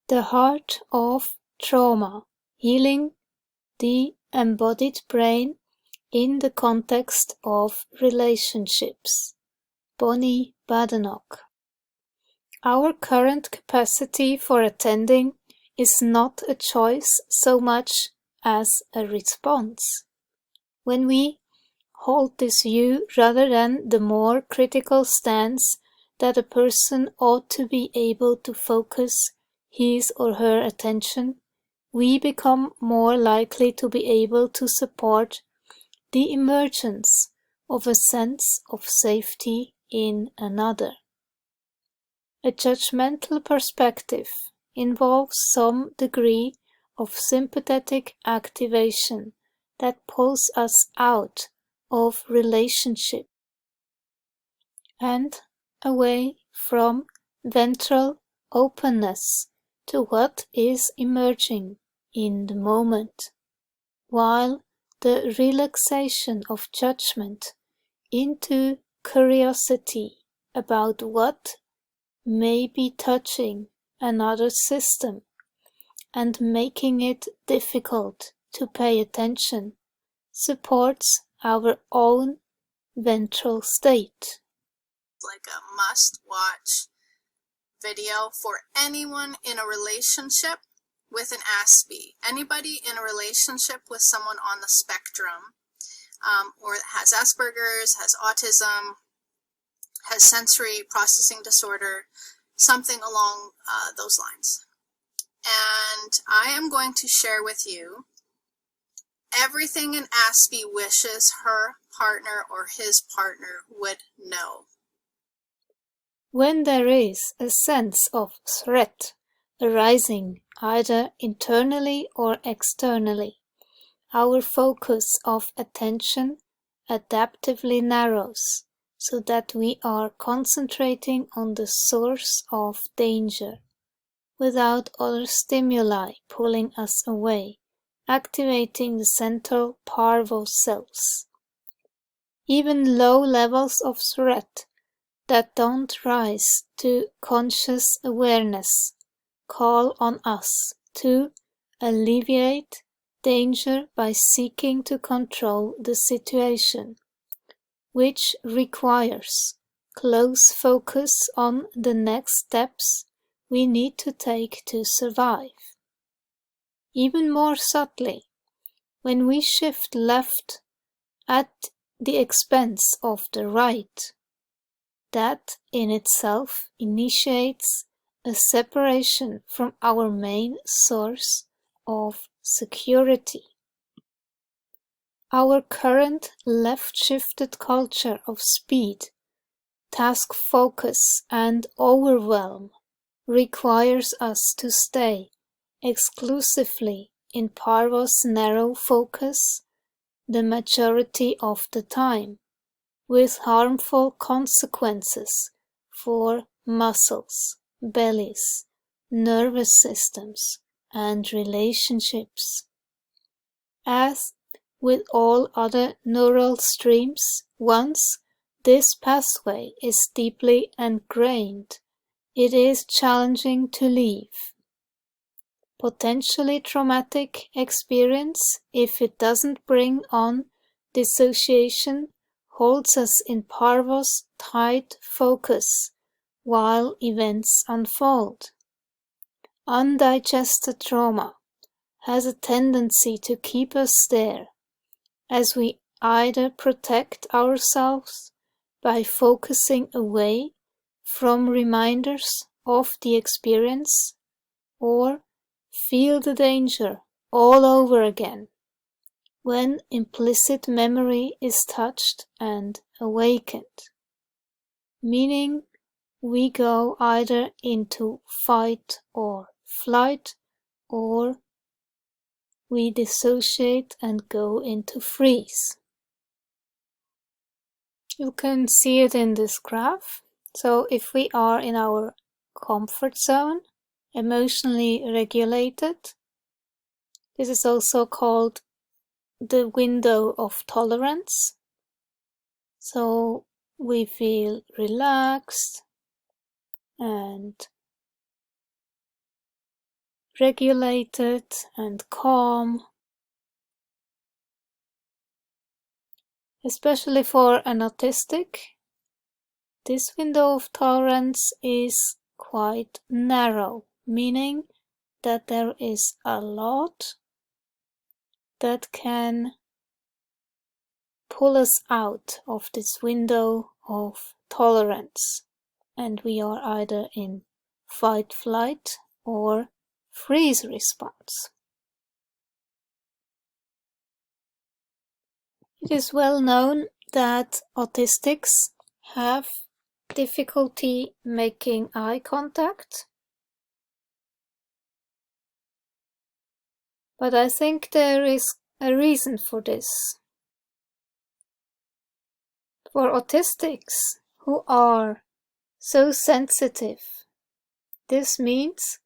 The Heart of Trauma: Healing the Embodied Brain in the Context of Relationships. Bonnie Badenoch. Our current capacity for attending is not a choice so much as a response. When we hold this view rather than the more critical stance that a person ought to be able to focus his or her attention, we become more likely to be able to support the emergence of a sense of safety in another. A judgmental perspective involves some degree of sympathetic activation that pulls us out of relationship and away from ventral openness to what is emerging in the moment, while the relaxation of judgment into curiosity about what may be touching another system and making it difficult to pay attention supports our own ventral state. Like a must-watch video for anyone in a relationship with an ASPE. Anybody in a relationship with someone on the spectrum, or has Asperger's, has autism, has sensory processing disorder, something along those lines. And I am going to share with you everything an ASPE wishes her partner or his partner would know. When there is a sense of threat arising either internally or externally, our focus of attention adaptively narrows so that we are concentrating on the source of danger, without other stimuli pulling us away, activating the central parvo cells. Even low levels of threat that don't rise to conscious awareness call on us to alleviate danger by seeking to control the situation, which requires close focus on the next steps we need to take to survive. Even more subtly, when we shift left at the expense of the right, that in itself initiates a separation from our main source of security. Our current left-shifted culture of speed, task focus, and overwhelm requires us to stay exclusively in parvo's narrow focus the majority of the time, with harmful consequences for muscles, bellies, nervous systems, and relationships. As with all other neural streams, once this pathway is deeply ingrained, it is challenging to leave. Potentially traumatic experience, if it doesn't bring on dissociation, holds us in parvo's tight focus while events unfold. Undigested trauma has a tendency to keep us there, as we either protect ourselves by focusing away from reminders of the experience, or feel the danger all over again when implicit memory is touched and awakened, meaning we go either into fight or flight, or we dissociate and go into freeze. You can see it in this graph. So if we are in our comfort zone, emotionally regulated, this is also called the window of tolerance. So we feel relaxed and regulated and calm. Especially for an autistic, this window of tolerance is quite narrow, meaning that there is a lot that can pull us out of this window of tolerance, and we are either in fight, flight, or freeze response. It is well known that autistics have difficulty making eye contact, but I think there is a reason for this. For autistics who are so sensitive, this means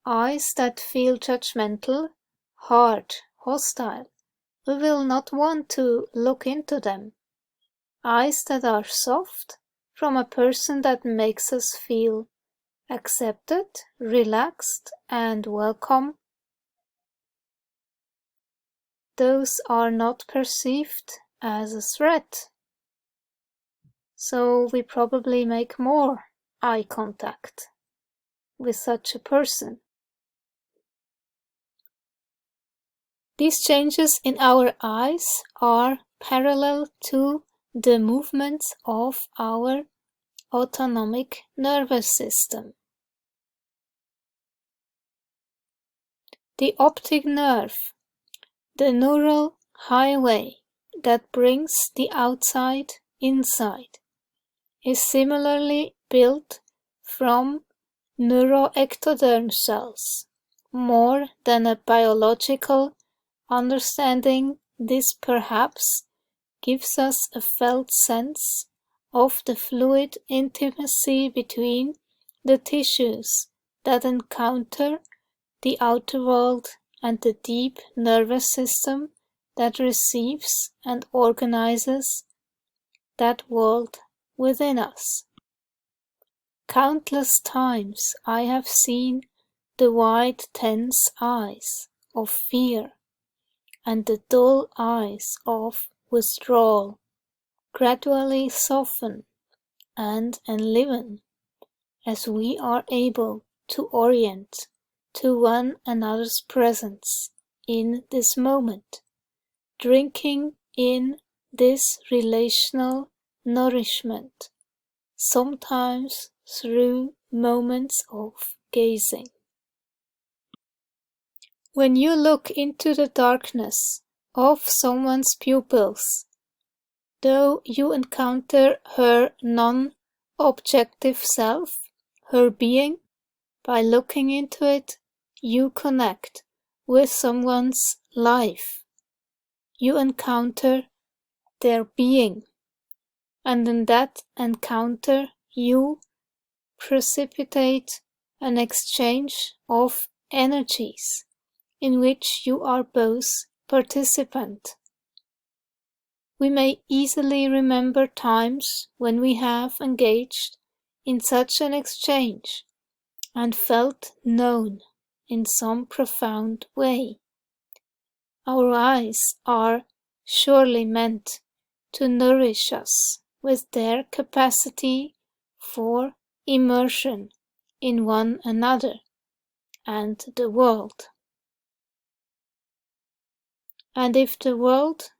eyes that feel judgmental, hard, hostile. We will not want to look into them. Eyes that are soft, from a person that makes us feel accepted, relaxed, and welcome. Those are not perceived as a threat. So we probably make more eye contact with such a person. These changes in our eyes are parallel to the movements of our autonomic nervous system. The optic nerve, the neural highway that brings the outside inside, is similarly built from neuroectoderm cells. More than a biological understanding, this perhaps gives us a felt sense of the fluid intimacy between the tissues that encounter the outer world and the deep nervous system that receives and organizes that world within us. Countless times I have seen the wide, tense eyes of fear and the dull eyes of withdrawal gradually soften and enliven as we are able to orient to one another's presence in this moment, drinking in this relational nourishment, sometimes through moments of gazing. When you look into the darkness of someone's pupils, though you encounter her non-objective self, her being, by looking into it, you connect with someone's life. You encounter their being, and in that encounter you precipitate an exchange of energies in which you are both participant. We may easily remember times when we have engaged in such an exchange and felt known in some profound way. Our eyes are surely meant to nourish us with their capacity for immersion in one another and the world. And if the world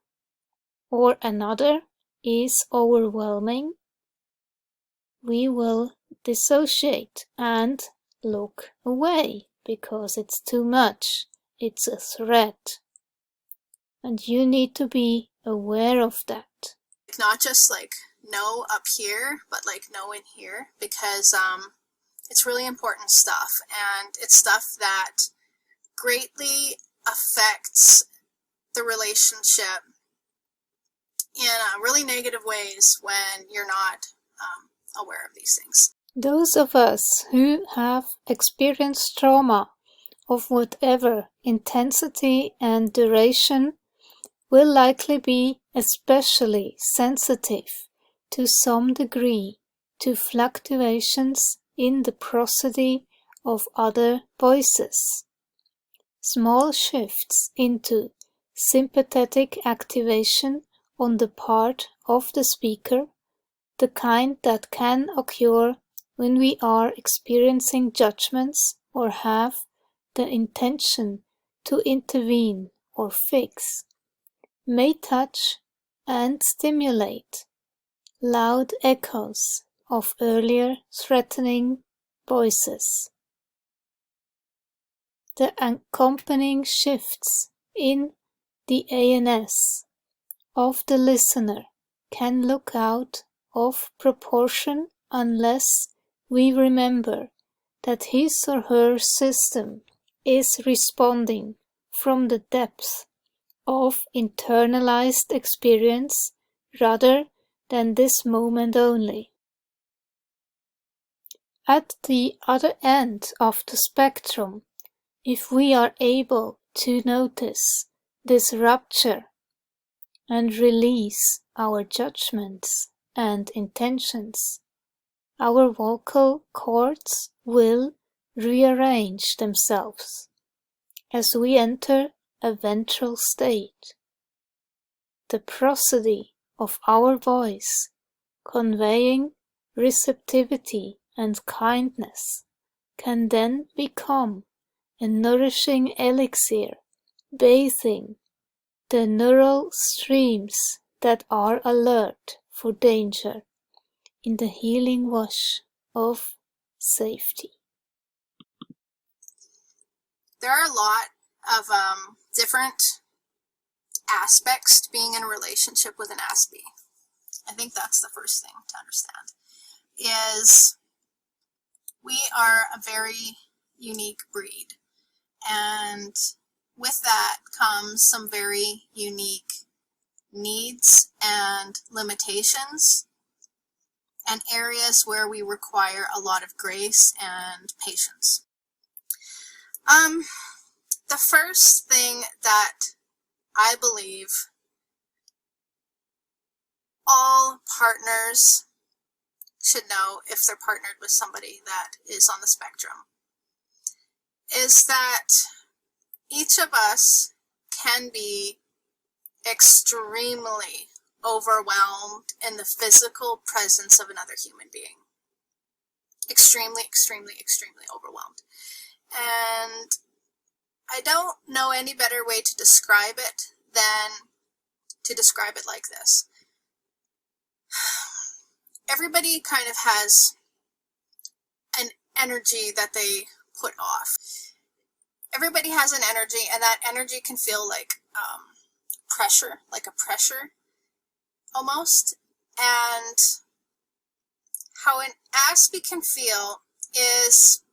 or another is overwhelming, we will dissociate and look away because it's too much, it's a threat. And you need to be aware of that. Not just like no up here, but like no in here, because it's really important stuff, and it's stuff that greatly affects the relationship in really negative ways when you're not aware of these things. Those of us who have experienced trauma of whatever intensity and duration will likely be especially sensitive to some degree to fluctuations in the prosody of other voices. small shifts into sympathetic activation on the part of the speaker, the kind that can occur when we are experiencing judgments or have the intention to intervene or fix, may touch and stimulate loud echoes of earlier threatening voices. The accompanying shifts in the ANS of the listener can look out of proportion unless we remember that his or her system is responding from the depth of internalized experience rather than this moment only. At the other end of the spectrum, if we are able to notice this rupture and release our judgments and intentions, our vocal cords will rearrange themselves as we enter a ventral state. The prosody of our voice, conveying receptivity and kindness, can then become a nourishing elixir, bathing the neural streams that are alert for danger in the healing wash of safety. There are a lot of different aspects to being in a relationship with an Aspie. I think that's the first thing to understand, is we are a very unique breed. And with that comes some very unique needs and limitations and areas where we require a lot of grace and patience. The first thing that I believe all partners should know if they're partnered with somebody that is on the spectrum is that each of us can be extremely overwhelmed in the physical presence of another human being. Extremely, extremely, extremely overwhelmed. And I don't know any better way to describe it than to describe it like this. Everybody kind of has an energy that they put off. Everybody has an energy, and that energy can feel like pressure, like a pressure almost. And how an Aspie can feel is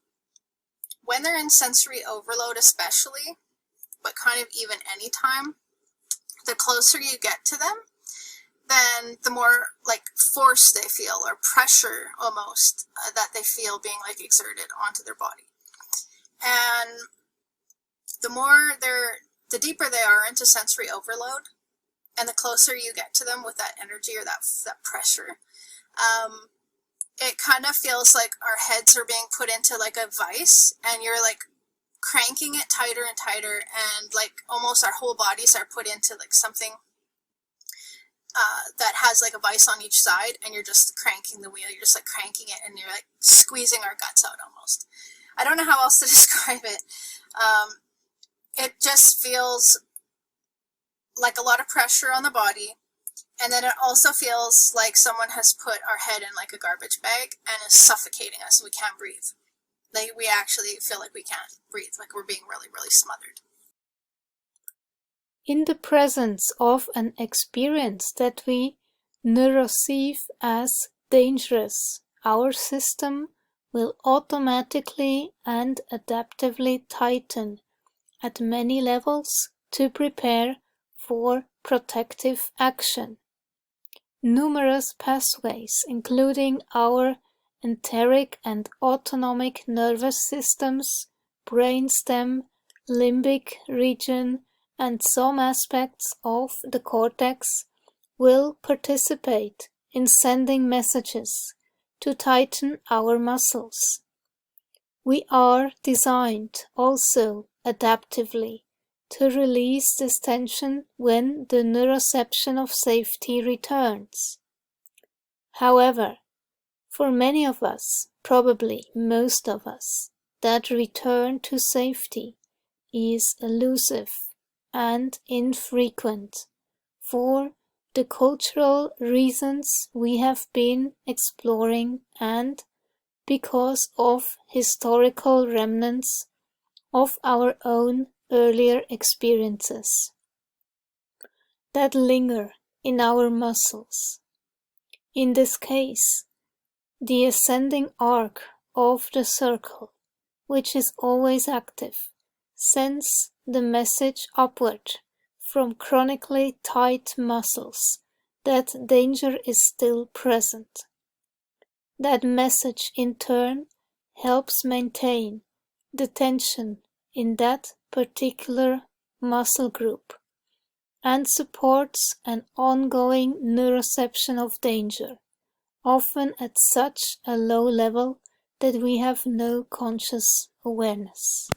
when they're in sensory overload especially, but kind of even any time, the closer you get to them, then the more like force they feel, or pressure almost, that they feel being like exerted onto their body. And the deeper they are into sensory overload, and the closer you get to them with that energy or that pressure, it kind of feels like our heads are being put into like a vice, and you're like cranking it tighter and tighter, and like almost our whole bodies are put into like something that has like a vice on each side, and you're just cranking the wheel, you're just like cranking it, and you're like squeezing our guts out almost. I don't know how else to describe it. It just feels like a lot of pressure on the body, and then it also feels like someone has put our head in like a garbage bag and is suffocating us. We can't breathe. Like we actually feel like we can't breathe, like we're being really, really smothered. In the presence of an experience that we neuroceive as dangerous, our system will automatically and adaptively tighten at many levels to prepare for protective action. Numerous pathways, including our enteric and autonomic nervous systems, brainstem, limbic region, and some aspects of the cortex, will participate in sending messages to tighten our muscles. We are designed also adaptively to release this tension when the neuroception of safety returns. However, for many of us, probably most of us, that return to safety is elusive and infrequent for the cultural reasons we have been exploring and because of historical remnants of our own earlier experiences that linger in our muscles. In this case, the ascending arc of the circle, which is always active, sends the message upward from chronically tight muscles that danger is still present. That message in turn helps maintain the tension in that particular muscle group and supports an ongoing neuroception of danger, often at such a low level that we have no conscious awareness.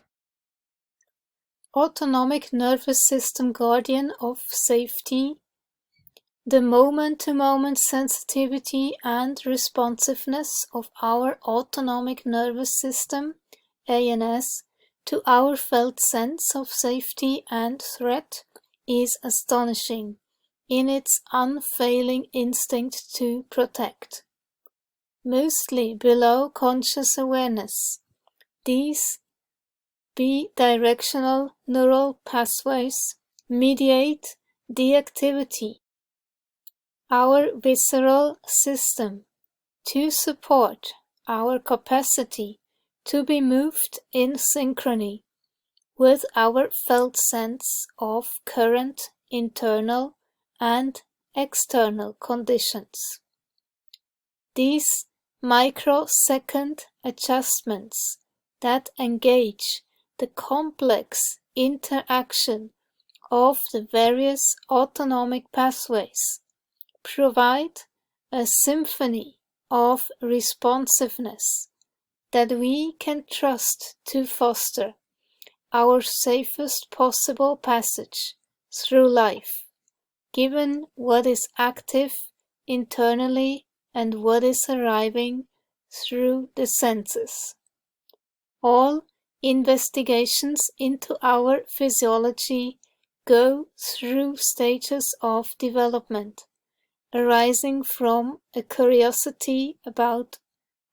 Autonomic nervous system guardian of safety. The moment-to-moment sensitivity and responsiveness of our autonomic nervous system, ANS, to our felt sense of safety and threat is astonishing in its unfailing instinct to protect. Mostly below conscious awareness, these bidirectional neural pathways mediate the activity our visceral system to support our capacity to be moved in synchrony with our felt sense of current internal and external conditions. These microsecond adjustments that engage the complex interaction of the various autonomic pathways provide a symphony of responsiveness that we can trust to foster our safest possible passage through life, given what is active internally and what is arriving through the senses. All investigations into our physiology go through stages of development, arising from a curiosity about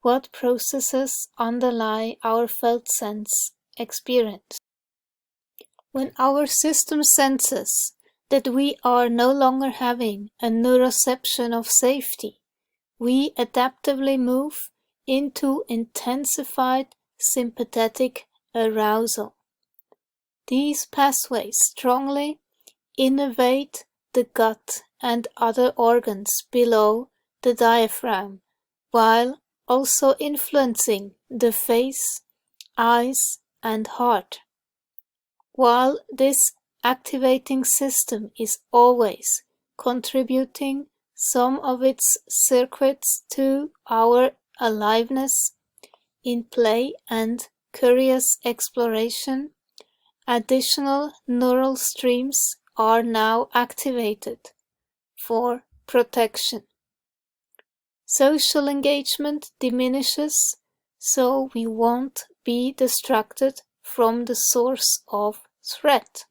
what processes underlie our felt sense experience. When our system senses that we are no longer having a neuroception of safety, we adaptively move into intensified sympathetic arousal. These pathways strongly innervate the gut and other organs below the diaphragm, while also influencing the face, eyes, and heart. While this activating system is always contributing some of its circuits to our aliveness in play and curious exploration, additional neural streams are now activated for protection. Social engagement diminishes, so we won't be distracted from the source of threat.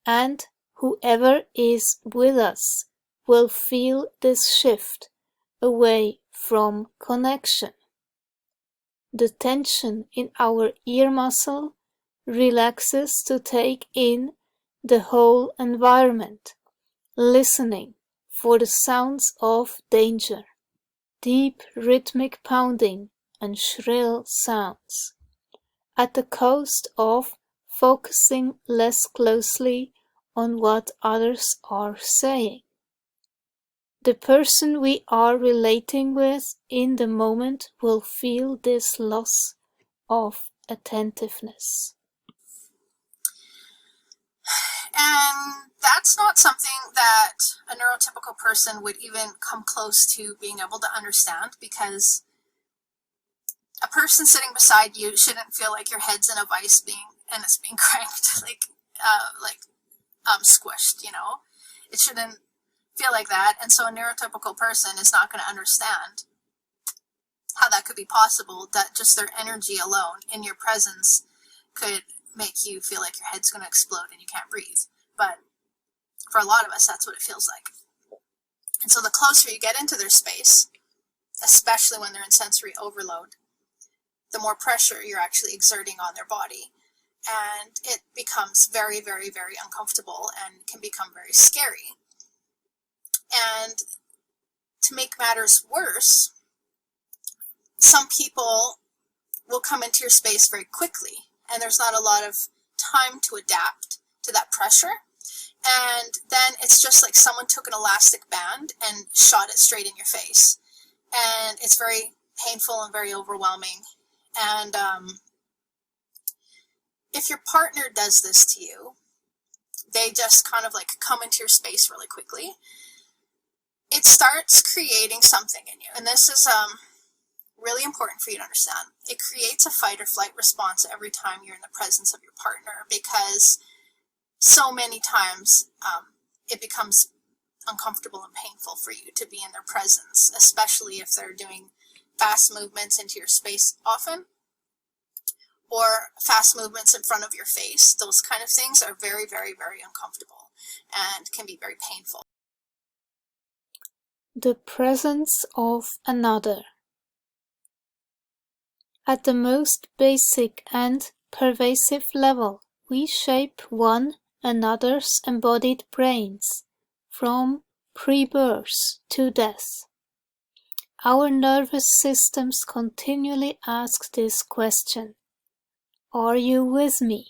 And whoever is with us will feel this shift away from connection. The tension in our ear muscle relaxes to take in the whole environment, listening for the sounds of danger, deep rhythmic pounding and shrill sounds, at the cost of focusing less closely on what others are saying. The person we are relating with in the moment will feel this loss of attentiveness. And that's not something that a neurotypical person would even come close to being able to understand, because A person sitting beside you shouldn't feel like your head's in a vice and it's being cranked, squished, you know? It shouldn't feel like that. And so a neurotypical person is not going to understand how that could be possible, that just their energy alone in your presence could make you feel like your head's going to explode and you can't breathe. But for a lot of us, that's what it feels like. And so the closer you get into their space, especially when they're in sensory overload, the more pressure you're actually exerting on their body. And it becomes very, very, very uncomfortable and can become very scary. And to make matters worse, some people will come into your space very quickly, and there's not a lot of time to adapt to that pressure. And then it's just like someone took an elastic band and shot it straight in your face. And it's very painful and very overwhelming. And if your partner does this to you, they just kind of like come into your space really quickly, it starts creating something in you. And this is really important for you to understand. It creates a fight or flight response every time you're in the presence of your partner, because so many times it becomes uncomfortable and painful for you to be in their presence, especially if they're doing fast movements into your space often, or fast movements in front of your face. Those kind of things are very, very, very uncomfortable and can be very painful. The presence of another. At the most basic and pervasive level, we shape one another's embodied brains from pre-birth to death. Our nervous systems continually ask this question: are you with me?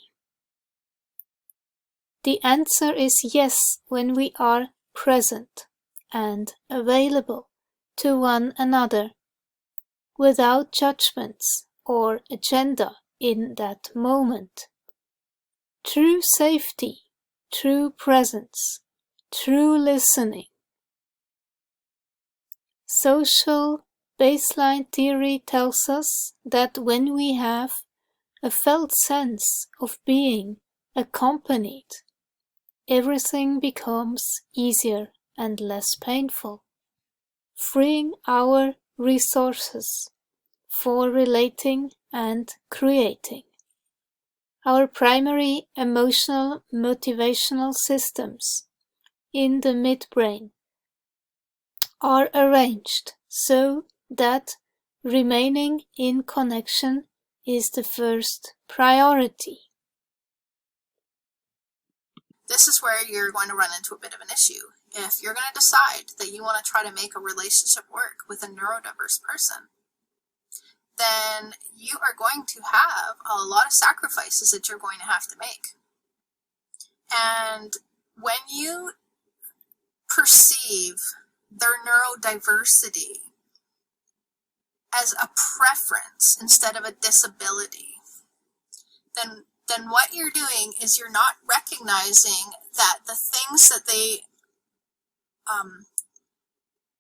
The answer is yes when we are present and available to one another, without judgments or agenda in that moment. True safety, true presence, true listening. Social baseline theory tells us that when we have a felt sense of being accompanied, everything becomes easier and less painful, freeing our resources for relating and creating. Our primary emotional motivational systems in the midbrain are arranged so that remaining in connection is the first priority. This is where you're going to run into a bit of an issue. If you're going to decide that you want to try to make a relationship work with a neurodiverse person, then you are going to have a lot of sacrifices that you're going to have to make. And when you perceive their neurodiversity as a preference instead of a disability, then what you're doing is you're not recognizing that the things that they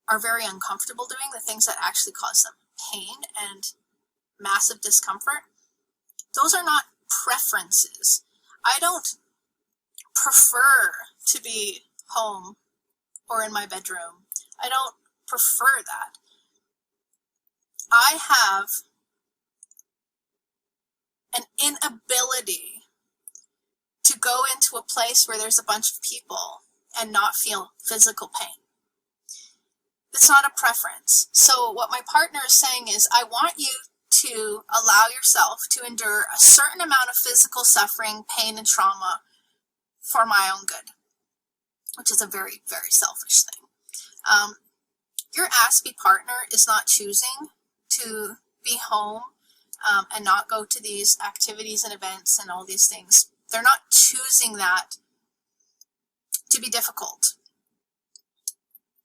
are very uncomfortable doing, the things that actually cause them pain and massive discomfort, those are not preferences. I don't prefer to be home or in my bedroom. I don't prefer that. I have an inability to go into a place where there's a bunch of people and not feel physical pain. It's not a preference. So what my partner is saying is, I want you to allow yourself to endure a certain amount of physical suffering, pain, and trauma for my own good, which is a very, very selfish thing. Your Aspie partner is not choosing to be home and not go to these activities and events and all these things. They're not choosing that to be difficult.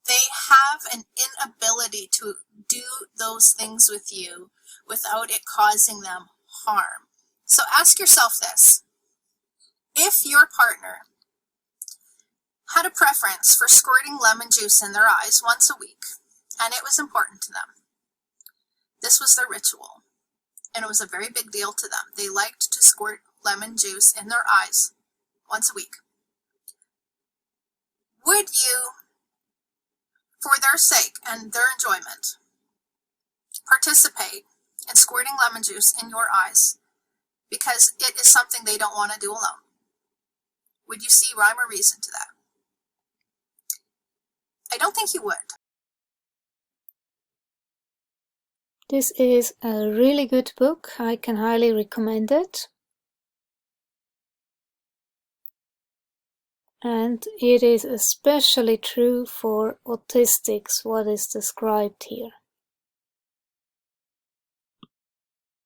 They have an inability to do those things with you without it causing them harm. So ask yourself this: if your partner had a preference for squirting lemon juice in their eyes once a week, and it was important to them, this was their ritual, and it was a very big deal to them. They liked to squirt lemon juice in their eyes once a week. Would you, for their sake and their enjoyment, participate in squirting lemon juice in your eyes because it is something they don't want to do alone? Would you see rhyme or reason to that? I don't think you would. This is a really good book. I can highly recommend it. And it is especially true for autistics, what is described here.